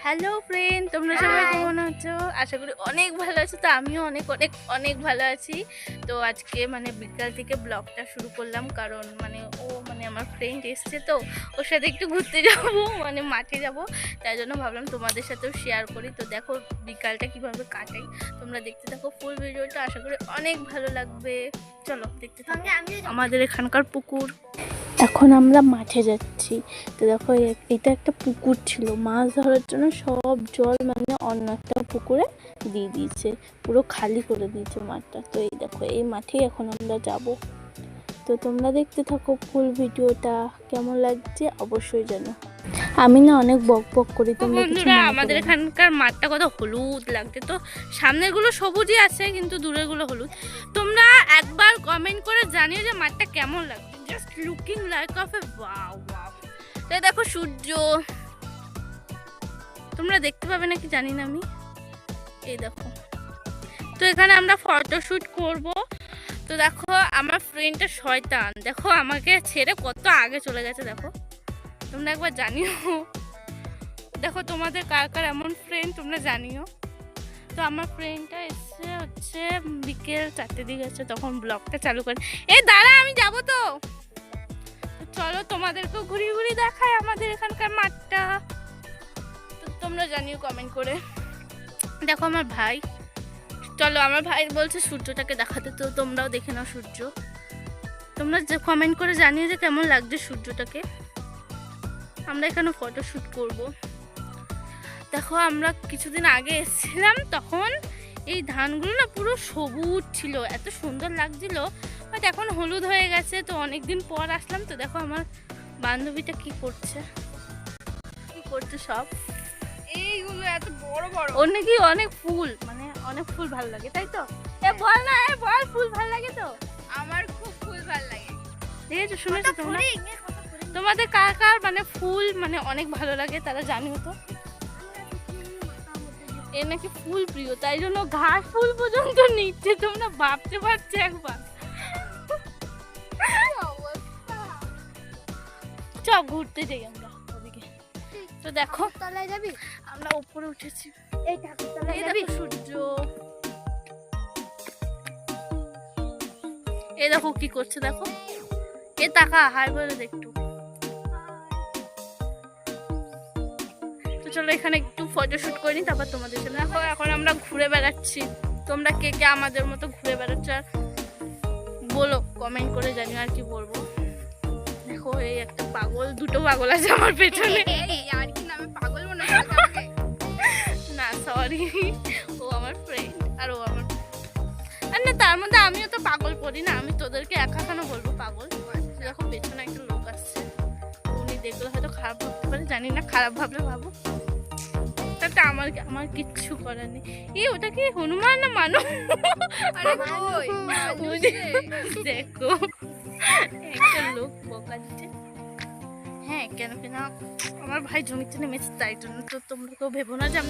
Hello friend, তোমরা সবাই কেমন আছো? আশা করি অনেক ভালো আছো। তো আমিও অনেক অনেক অনেক ভালো আছি। তো আজকে বিকাল থেকে ব্লগটা শুরু করলাম, কারণ আমার ফ্রেন্ড এসছে, তো ওর সাথে একটু ঘুরতে যাব, মাঠে যাব। তাই জন্য ভাবলাম তোমাদের সাথেও শেয়ার করি। তো দেখো বিকালটা কিভাবে কাটাই, তোমরা দেখতে থাকো ফুল ভিডিওটা। আশা করি অনেক ভালো লাগবে। চলো দেখতে থাকো। আমাদের এখানকার পুকুর। এখন আমরা মাঠে যাচ্ছি। তো দেখো এটা একটা পুকুর ছিল, মাছ ধরার জন্য সব জল অন্য একটা পুকুরে দিয়ে দিয়েছে, পুরো খালি করে দিয়েছে মাঠটা। তো এই দেখো এই মাঠেই এখন আমরা যাব। তো তোমরা দেখতে থাকো ফুল ভিডিওটা, কেমন লাগছে অবশ্যই জানো। আমি অনেক বক বক করি, তোমরা বন্ধুরা আমাদের এখানকার মাঠটা কত হলুদ লাগছে। তো সামনের গুলো সবুজই আছে, কিন্তু দূরের গুলো হলুদ। তোমরা একবার কমেন্ট করে জানিও যে মাঠটা কেমন লাগছে। Just looking like of A wow wow. তো দেখো সূর্য, তোমরা দেখতে পাবে নাকি জানি না আমি। এই দেখো, তো এখানে আমরা ফটোশুট করব। তো দেখো আমার ফ্রেন্ডটা শয়তান, দেখো আমাকে ছেড়ে কত আগে চলে গেছে। দেখো তোমরা একবার জানিও, দেখো তোমাদের কার কার এমন ফ্রেন্ড তোমরা জানিও। তো আমার ফ্রেন্ডটা এসে হচ্ছে বিকেল 4টের দিকে আছে, তখন ব্লগটা চালু করে। এই দাঁড়া, আমি যাবো। তো চলো তোমাদেরকেও ঘুরি ঘুরি দেখায় আমাদের এখানকার মাঠটা। তো তোমরা জানিও কমেন্ট করে। দেখো আমার ভাই, চলো আমার ভাই বলছে সূর্যটাকে দেখাতে, তো তোমরাও দেখে নাও সূর্য। তোমরা যে কমেন্ট করে জানিও যে কেমন লাগছে সূর্যটাকে। আমরা এখানে ফটোশুট করব। দেখো আমরা কিছুদিন আগে এসেছিলাম, তখন এই ধানগুলো না পুরো সবুজ ছিল, এত সুন্দর লাগছিল। বাট এখন হলুদ হয়ে গেছে। তো অনেকদিন পর আসলাম। তো দেখো আমার বান্ধবীটা কি করছে সব এইগুলো এত বড় বড়। ওর নাকি অনেক ফুল, অনেক ফুল ভালো লাগে, তাই তো? বল না, বল ফুল ভালো লাগে। তো আমার খুব ফুল ভালো লাগে। দেখেছো, শুনেছো তোমরা? তোমাদের কার কার ফুল অনেক ভালো লাগে তারা জানিও তো। এর নাকি ফুল প্রিয়, তাই জন্য ঘাস ফুল পর্যন্ত নিচ্ছে। তোমরা ভাবতে পারছো একবার? চল ঘুরতে যাই আমরা ওদিকে। তো দেখো তলায় যাবি? আমরা উপরে উঠেছি। এই ঠাকুরতলায় এই যাবি? দেখো সূর্য, এই দেখো কি করছে দেখো। এ তাকা, হাই বলে দেখটু। তো চলো এখানে একটু ফটোশুট করি, তারপর তোমাদের সাথে। দেখো এখন আমরা ঘুরে বেড়াচ্ছি। তোমরা কে কে আমাদের মতো ঘুরে বেড়াচ্ছ আর বলো, কমেন্ট করে জানিও আর কি বলবো। দেখো এই একটা পাগল, দুটো পাগল আছে আমার পেছনে। আর কি নামে পাগল মনে হয়? না সরি, ও আমার ফ্রেন্ড আর ও আমার, আর না তার মধ্যে আমিও তো পাগল করি না। আমি তোদেরকে একাখানা বলবো পাগল। দেখো পেছনে একটা লোক আসছে, উনি দেখলে হয়তো খারাপ ভাবতে পারে, জানি না, খারাপ ভাবলে ভাবো। তাতে আমার কিচ্ছু করার নেই। ওটা কি হনুমান না মানুষ? দেখো একটা লোক বকাচ্ছে। হ্যাঁ কেন আমার ভাই জমিতে নেমেছে, তাই জন্য। তো তোমরা কেউ ভেবো না যে আমরা